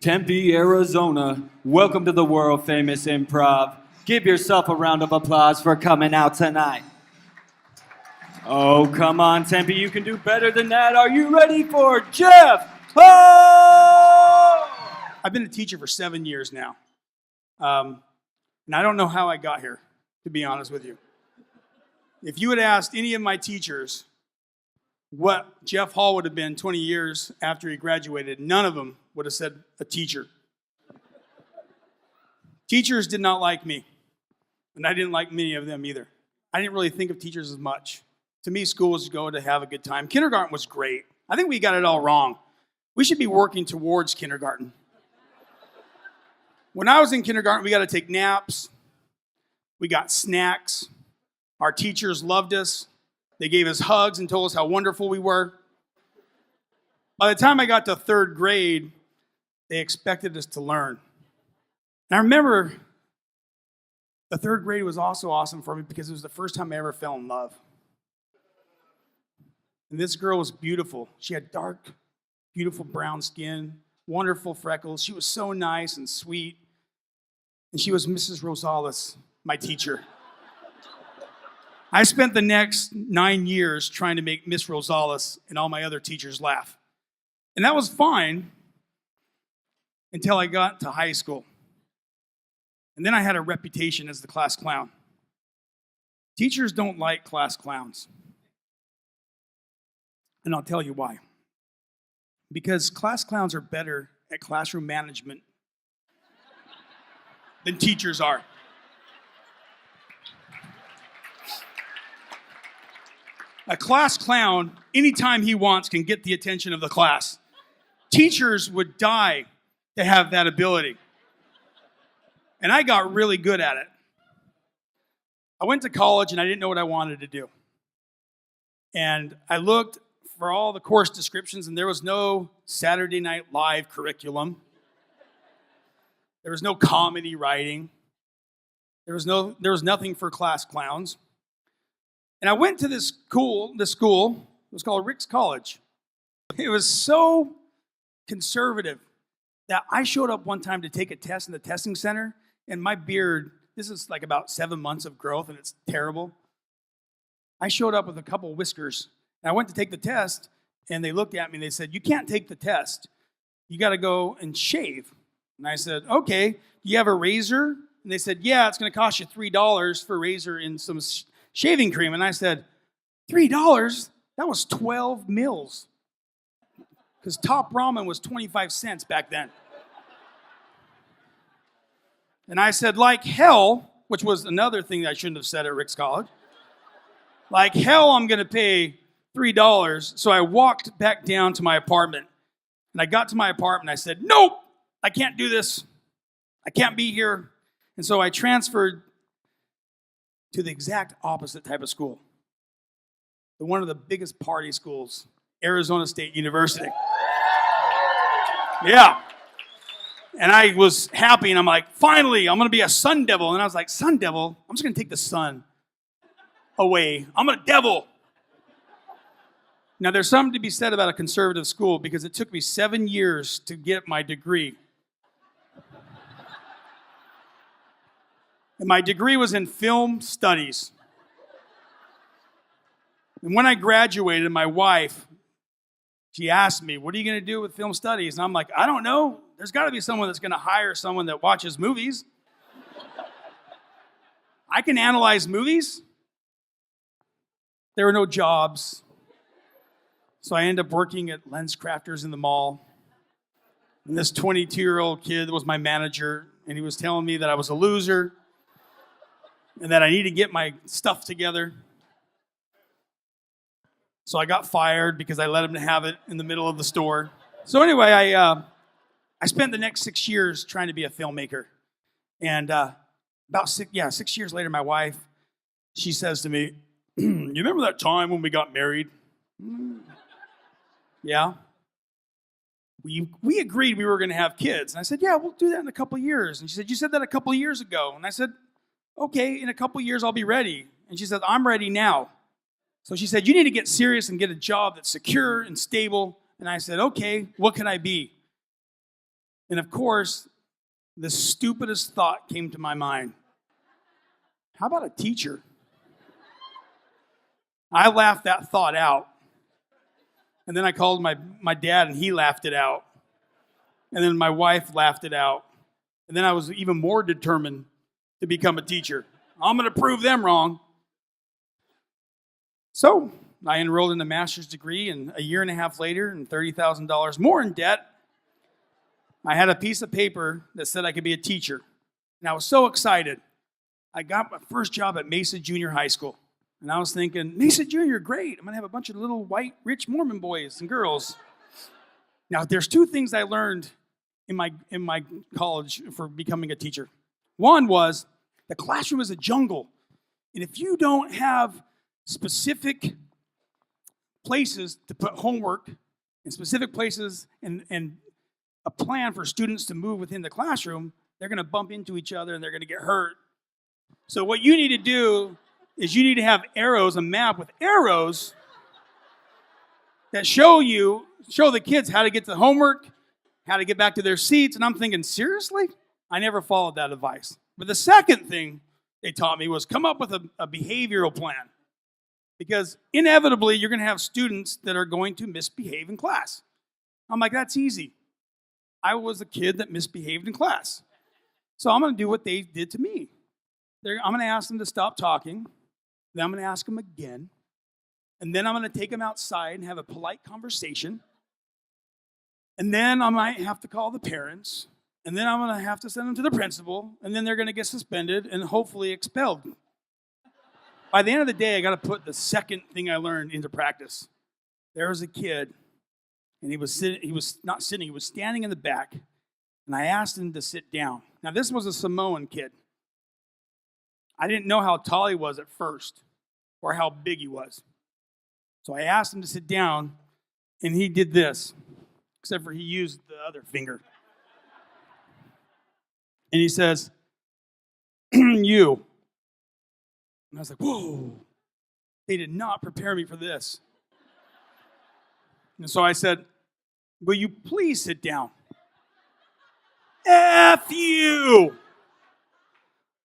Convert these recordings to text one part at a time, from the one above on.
Tempe, Arizona, welcome to the world famous improv. Give yourself a round of applause for coming out tonight. Oh, come on, Tempe, you can do better than that. Are you ready for Jeff? Oh! I've been a teacher for 7 years now. And I don't know how I got here, to be honest with you. If you had asked any of my teachers what Jeff Hall would have been 20 years after he graduated, none of them would have said a teacher. Teachers did not like me, and I didn't like many of them either. I didn't really think of teachers as much. To me, school was to go to have a good time. Kindergarten was great. I think we got it all wrong. We should be working towards kindergarten. When I was in kindergarten, we got to take naps. We got snacks. Our teachers loved us. They gave us hugs and told us how wonderful we were. By the time I got to third grade, they expected us to learn. And I remember the third grade was also awesome for me because it was the first time I ever fell in love. And this girl was beautiful. She had dark, beautiful brown skin, wonderful freckles. She was so nice and sweet. And she was Mrs. Rosales, my teacher. I spent the next 9 years trying to make Miss Rosales and all my other teachers laugh. And that was fine until I got to high school. And then I had a reputation as the class clown. Teachers don't like class clowns. And I'll tell you why. Because class clowns are better at classroom management than teachers are. A class clown, anytime he wants, can get the attention of the class. Teachers would die to have that ability. And I got really good at it. I went to college and I didn't know what I wanted to do. And I looked for all the course descriptions and there was no Saturday Night Live curriculum. There was no comedy writing. There was nothing for class clowns. And I went to this school. It was called Rick's College. It was so conservative that I showed up one time to take a test in the testing center, and my beard, this is like about 7 months of growth, and it's terrible. I showed up with a couple whiskers, and I went to take the test, and they looked at me, and they said, "You can't take the test. You got to go and shave." And I said, "Okay, do you have a razor?" And they said, "Yeah, it's going to cost you $3 for a razor and some shaving cream." And I said, $3? That was 12 mils. Because top ramen was 25 cents back then. And I said, like hell, which was another thing that I shouldn't have said at Rick's College. Like hell, I'm going to pay $3. So I walked back down to my apartment. And I got to my apartment. I said, nope, I can't do this. I can't be here. And so I transferred to the exact opposite type of school. One of the biggest party schools, Arizona State University. Yeah. And I was happy, and I'm like, finally, I'm going to be a sun devil. And I was like, sun devil? I'm just going to take the sun away. I'm a devil. Now, there's something to be said about a conservative school because it took me 7 years to get my degree. And my degree was in film studies. And when I graduated, my wife, she asked me, "What are you going to do with film studies?" And I'm like, "I don't know. There's got to be someone that's going to hire someone that watches movies. I can analyze movies." There were no jobs. So I ended up working at Lens Crafters in the mall. And this 22-year-old kid was my manager, and he was telling me that I was a loser and that I need to get my stuff together. So I got fired because I let him have it in the middle of the store. So anyway, I spent the next 6 years trying to be a filmmaker. And about 6 years later, my wife, she says to me, "You remember that time when we got married?" "Yeah." We agreed we were going to have kids. And I said, "Yeah, we'll do that in a couple of years." And she said, "You said that a couple of years ago." And I said, "Okay, in a couple of years I'll be ready." And she said, "I'm ready now." So she said, "You need to get serious and get a job that's secure and stable." And I said, "Okay, what can I be?" And of course, the stupidest thought came to my mind. How about a teacher? I laughed that thought out. And then I called my dad, and he laughed it out. And then my wife laughed it out. And then I was even more determined to become a teacher. I'm going to prove them wrong. So I enrolled in a master's degree, and a year and a half later, and $30,000 more in debt, I had a piece of paper that said I could be a teacher. And I was so excited. I got my first job at Mesa Junior High School. And I was thinking, Mesa Junior, great. I'm going to have a bunch of little white, rich Mormon boys and girls. Now, there's two things I learned in my college for becoming a teacher. One was the classroom is a jungle. And if you don't have specific places to put homework and specific places and a plan for students to move within the classroom, they're going to bump into each other and they're going to get hurt. So what you need to do is you need to have arrows, a map with arrows that show the kids how to get to the homework, how to get back to their seats. And I'm thinking, seriously? I never followed that advice. But the second thing they taught me was come up with a behavioral plan. Because inevitably, you're going to have students that are going to misbehave in class. I'm like, that's easy. I was a kid that misbehaved in class. So I'm going to do what they did to me. I'm going to ask them to stop talking. Then I'm going to ask them again. And then I'm going to take them outside and have a polite conversation. And then I might have to call the parents. And then I'm going to have to send them to the principal. And then they're going to get suspended and hopefully expelled. By the end of the day, I got to put the second thing I learned into practice. There was a kid, and he was standing in the back. And I asked him to sit down. Now, this was a Samoan kid. I didn't know how tall he was at first or how big he was. So I asked him to sit down, and he did this, except for he used the other finger. And he says, you. And I was like, whoa, they did not prepare me for this. And so I said, will you please sit down? F you.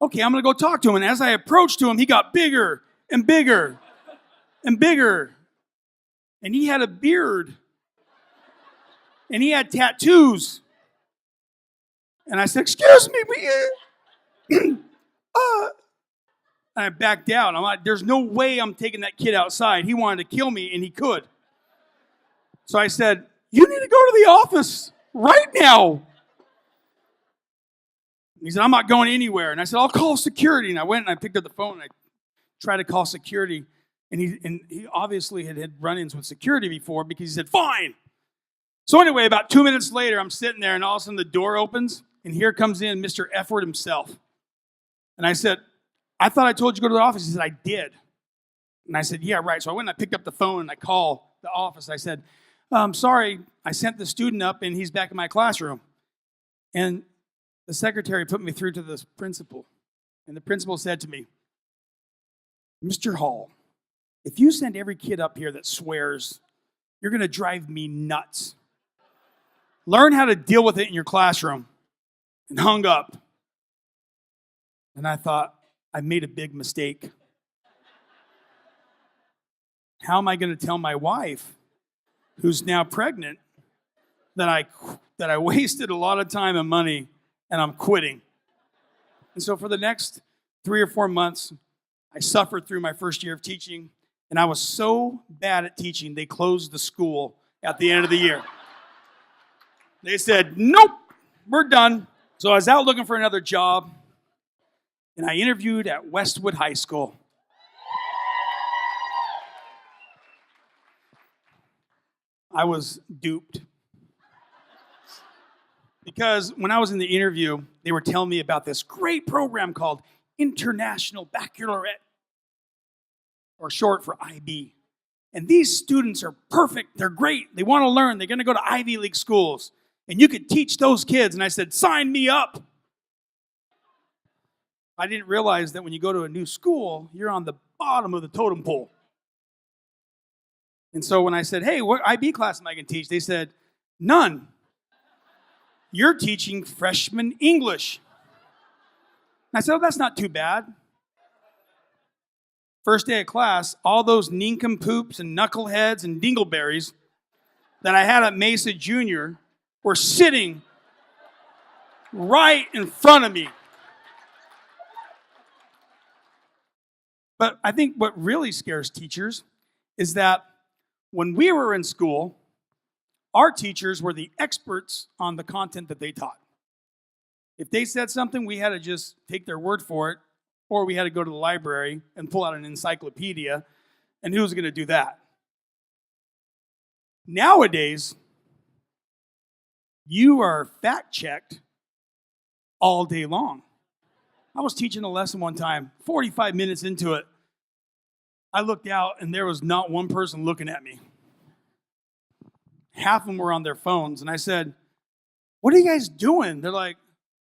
Okay, I'm going to go talk to him. And as I approached to him, he got bigger and bigger and bigger. And he had a beard. And he had tattoos. And I said, excuse me, and I backed out. I'm like, there's no way I'm taking that kid outside. He wanted to kill me, and he could. So I said, you need to go to the office right now. He said, I'm not going anywhere. And I said, I'll call security. And I went and I picked up the phone and I tried to call security. And he obviously had run-ins with security before because he said, fine. So anyway, about 2 minutes later, I'm sitting there and all of a sudden the door opens and here comes in Mr. F-word himself. And I said, I thought I told you to go to the office. He said, I did. And I said, yeah, right. So I went and I picked up the phone and I called the office. I said, sorry, I sent the student up and he's back in my classroom. And the secretary put me through to the principal. And the principal said to me, Mr. Hall, if you send every kid up here that swears, you're going to drive me nuts. Learn how to deal with it in your classroom. And hung up. And I thought, I made a big mistake. How am I going to tell my wife, who's now pregnant, that I wasted a lot of time and money and I'm quitting? And so for the next 3 or 4 months, I suffered through my first year of teaching, and I was so bad at teaching, they closed the school at the end of the year. They said, nope, we're done. So I was out looking for another job, and I interviewed at Westwood High School. I was duped. Because when I was in the interview, they were telling me about this great program called International Baccalaureate, or short for IB. And these students are perfect. They're great. They want to learn. They're going to go to Ivy League schools. And you could teach those kids. And I said, sign me up. I didn't realize that when you go to a new school, you're on the bottom of the totem pole. And so when I said, hey, what IB class am I going to teach? They said, none. You're teaching freshman English. And I said, oh, that's not too bad. First day of class, all those nincompoops and knuckleheads and dingleberries that I had at Mesa Junior were sitting right in front of me. But I think what really scares teachers is that when we were in school, our teachers were the experts on the content that they taught. If they said something, we had to just take their word for it, or we had to go to the library and pull out an encyclopedia, and who was going to do that? Nowadays, you are fact-checked all day long. I was teaching a lesson one time, 45 minutes into it, I looked out and there was not one person looking at me. Half of them were on their phones, and I said, what are you guys doing? They're like,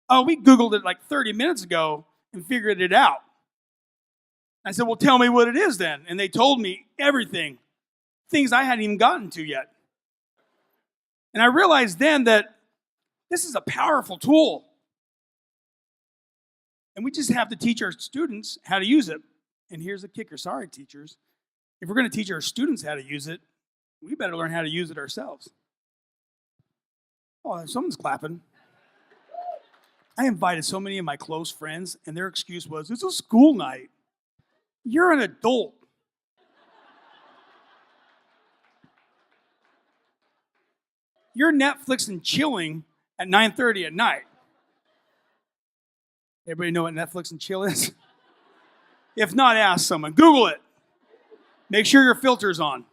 oh, we Googled it like 30 minutes ago and figured it out. I said, well, tell me what it is then. And they told me everything, things I hadn't even gotten to yet. And I realized then that this is a powerful tool. And we just have to teach our students how to use it. And here's the kicker. Sorry, teachers. If we're going to teach our students how to use it, we better learn how to use it ourselves. Oh, someone's clapping. I invited so many of my close friends, and their excuse was, it's a school night. You're an adult. You're Netflix and chilling at 9:30 at night. Everybody know what Netflix and chill is? If not, ask someone. Google it. Make sure your filter's on.